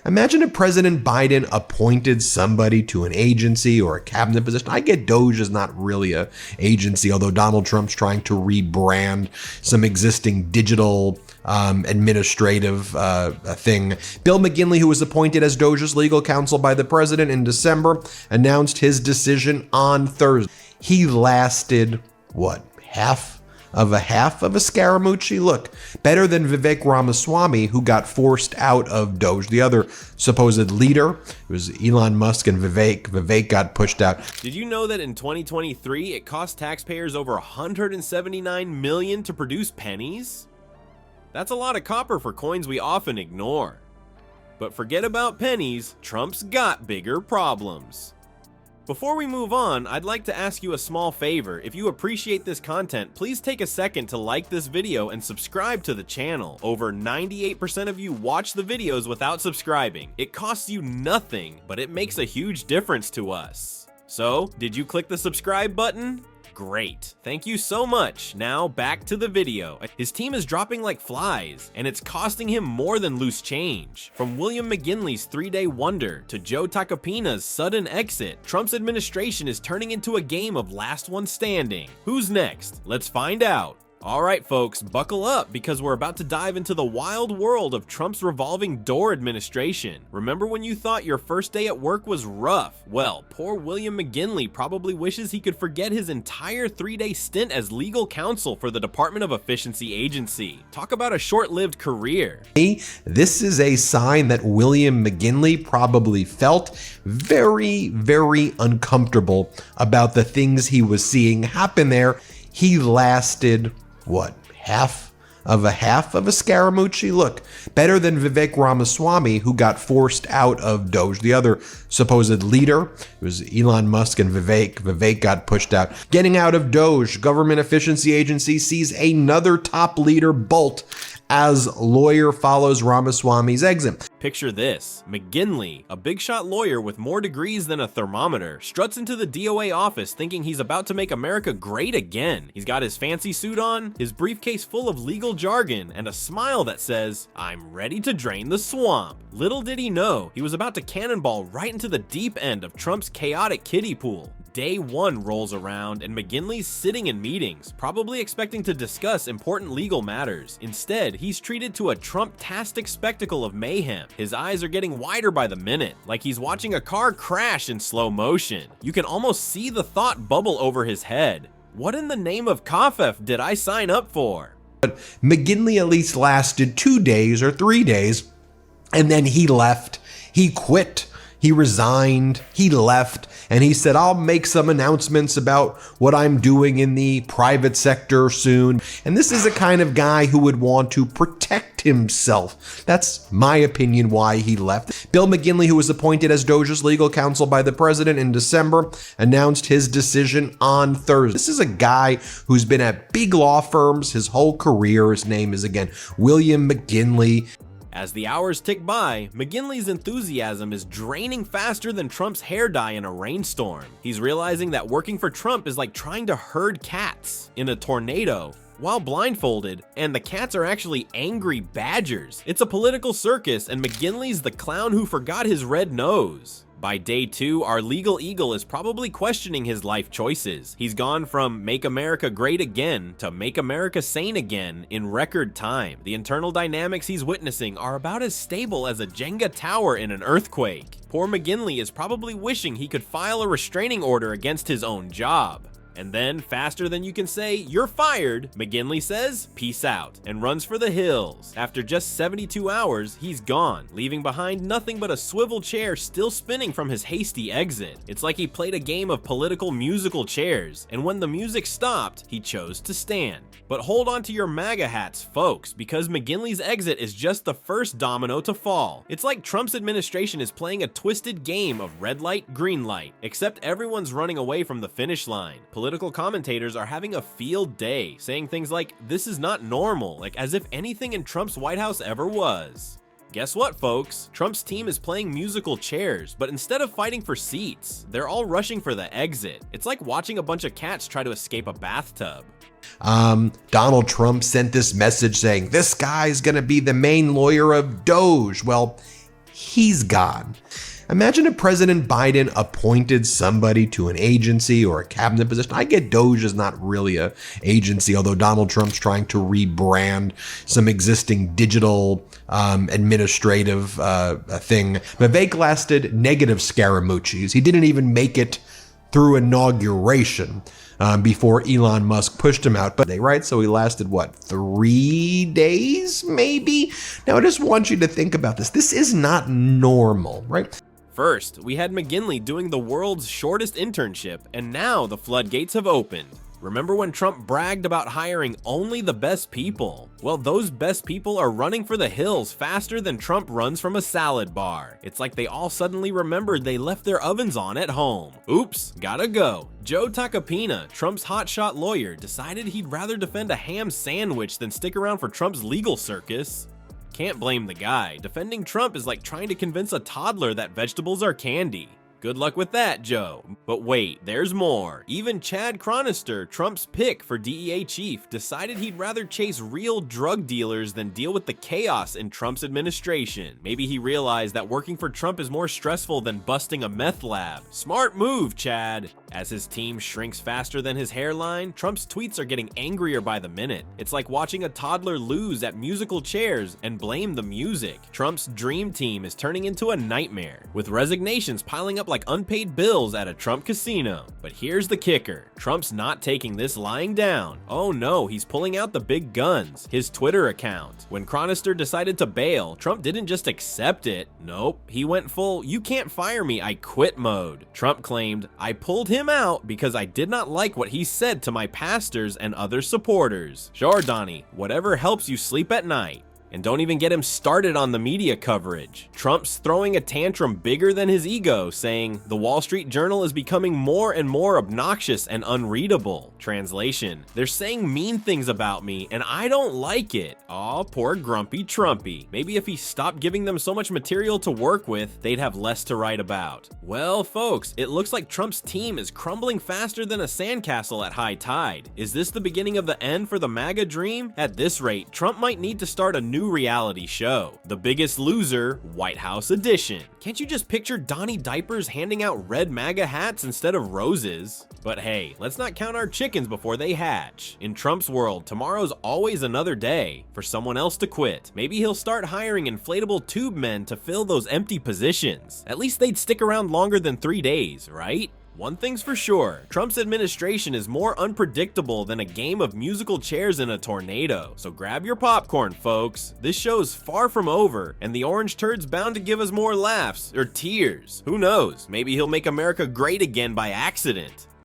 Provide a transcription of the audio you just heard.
Imagine if President Biden appointed somebody to an agency or a cabinet position. I get Doge is not really an agency, although Donald Trump's trying to rebrand some existing digital administrative thing. Bill McGinley, who was appointed as Doge's legal counsel by the president in December, announced his decision on Thursday. He lasted, what, half of a Scaramucci? Look, better than Vivek Ramaswamy, who got forced out of Doge. The other supposed leader, it was Elon Musk and Vivek. Vivek got pushed out. Did you know that in 2023, it cost taxpayers over $179 million to produce pennies? That's a lot of copper for coins we often ignore. But forget about pennies, Trump's got bigger problems. Before we move on, I'd like to ask you a small favor. If you appreciate this content, please take a second to like this video and subscribe to the channel. Over 98% of you watch the videos without subscribing. It costs you nothing, but it makes a huge difference to us. So, did you click the subscribe button? Great. Thank you so much. Now back to the video. His team is dropping like flies, and it's costing him more than loose change. From William McGinley's 3-day wonder to Joe Tacopina's sudden exit, Trump's administration is turning into a game of last one standing. Who's next? Let's find out. Alright folks, buckle up because we're about to dive into the wild world of Trump's revolving door administration. Remember when you thought your first day at work was rough? Well, poor William McGinley probably wishes he could forget his entire 3-day stint as legal counsel for the Department of Efficiency Agency. Talk about a short-lived career. This is a sign that William McGinley probably felt very, very uncomfortable about the things he was seeing happen there. He lasted, what, half of a Scaramucci? Look, better than Vivek Ramaswamy, who got forced out of Doge. The other supposed leader, it was Elon Musk and Vivek. Vivek got pushed out. Getting out of Doge, Government Efficiency Agency sees another top leader bolt as lawyer follows Ramaswamy's exit. Picture this. McGinley, a big shot lawyer with more degrees than a thermometer, struts into the DOA office thinking he's about to make America great again. He's got his fancy suit on, his briefcase full of legal jargon, and a smile that says, "I'm ready to drain the swamp." Little did he know, he was about to cannonball right into the deep end of Trump's chaotic kiddie pool. Day 1 rolls around and McGinley's sitting in meetings, probably expecting to discuss important legal matters. Instead, he's treated to a Trump-tastic spectacle of mayhem. His eyes are getting wider by the minute, like he's watching a car crash in slow motion. You can almost see the thought bubble over his head. What in the name of Kafef did I sign up for? But McGinley at least lasted 2 days or 3 days, and then he left. He quit. He resigned, he left, and he said, I'll make some announcements about what I'm doing in the private sector soon. And this is a kind of guy who would want to protect himself. That's my opinion why he left. Bill McGinley, who was appointed as Doge's legal counsel by the president in December, announced his decision on Thursday. This is a guy who's been at big law firms his whole career. His name is, again, William McGinley. As the hours tick by, McGinley's enthusiasm is draining faster than Trump's hair dye in a rainstorm. He's realizing that working for Trump is like trying to herd cats in a tornado while blindfolded, and the cats are actually angry badgers. It's a political circus, and McGinley's the clown who forgot his red nose. By day 2, our legal eagle is probably questioning his life choices. He's gone from make America great again to make America sane again in record time. The internal dynamics he's witnessing are about as stable as a Jenga tower in an earthquake. Poor McGinley is probably wishing he could file a restraining order against his own job. And then, faster than you can say, "You're fired," McGinley says, "Peace out," and runs for the hills. After just 72 hours, he's gone, leaving behind nothing but a swivel chair still spinning from his hasty exit. It's like he played a game of political musical chairs, and when the music stopped, he chose to stand. But hold on to your MAGA hats, folks, because McGinley's exit is just the first domino to fall. It's like Trump's administration is playing a twisted game of red light, green light, except everyone's running away from the finish line. Political commentators are having a field day, saying things like, "This is not normal," like as if anything in Trump's White House ever was. Guess what, folks? Trump's team is playing musical chairs, but instead of fighting for seats, they're all rushing for the exit. It's like watching a bunch of cats try to escape a bathtub. Donald Trump sent this message saying, this guy's gonna be the main lawyer of Doge. Well, he's gone. Imagine if President Biden appointed somebody to an agency or a cabinet position. I get Doge is not really an agency, although Donald Trump's trying to rebrand some existing digital administrative thing. Vivek lasted negative Scaramucci's. He didn't even make it through inauguration before Elon Musk pushed him out. But right, so he lasted, what, 3 days, maybe? Now, I just want you to think about this. This is not normal, right? First, we had McGinley doing the world's shortest internship, and now the floodgates have opened. Remember when Trump bragged about hiring only the best people? Well, those best people are running for the hills faster than Trump runs from a salad bar. It's like they all suddenly remembered they left their ovens on at home. Oops, gotta go. Joe Tacopina, Trump's hotshot lawyer, decided he'd rather defend a ham sandwich than stick around for Trump's legal circus. Can't blame the guy. Defending Trump is like trying to convince a toddler that vegetables are candy. Good luck with that, Joe. But wait, there's more. Even Chad Chronister, Trump's pick for DEA chief, decided he'd rather chase real drug dealers than deal with the chaos in Trump's administration. Maybe he realized that working for Trump is more stressful than busting a meth lab. Smart move, Chad. As his team shrinks faster than his hairline, Trump's tweets are getting angrier by the minute. It's like watching a toddler lose at musical chairs and blame the music. Trump's dream team is turning into a nightmare, with resignations piling up like unpaid bills at a Trump casino. But here's the kicker. Trump's not taking this lying down. Oh no, he's pulling out the big guns. His Twitter account. When Chronister decided to bail, Trump didn't just accept it. Nope, he went full "you can't fire me, I quit" mode. Trump claimed, "I pulled him out because I did not like what he said to my pastors and other supporters." Sure, Donnie, whatever helps you sleep at night. And don't even get him started on the media coverage. Trump's throwing a tantrum bigger than his ego, saying, "The Wall Street Journal is becoming more and more obnoxious and unreadable." Translation: they're saying mean things about me and I don't like it. Aw, poor grumpy Trumpy. Maybe if he stopped giving them so much material to work with, they'd have less to write about. Well, folks, it looks like Trump's team is crumbling faster than a sandcastle at high tide. Is this the beginning of the end for the MAGA dream? At this rate, Trump might need to start a new reality show, The Biggest Loser, White House Edition. Can't you just picture Donnie Diapers handing out red MAGA hats instead of roses? But hey, let's not count our chickens before they hatch. In Trump's world, tomorrow's always another day for someone else to quit. Maybe he'll start hiring inflatable tube men to fill those empty positions. At least they'd stick around longer than 3 days, right? One thing's for sure, Trump's administration is more unpredictable than a game of musical chairs in a tornado. So grab your popcorn, folks. This show's far from over, and the orange turd's bound to give us more laughs, or tears. Who knows? Maybe he'll make America great again by accident.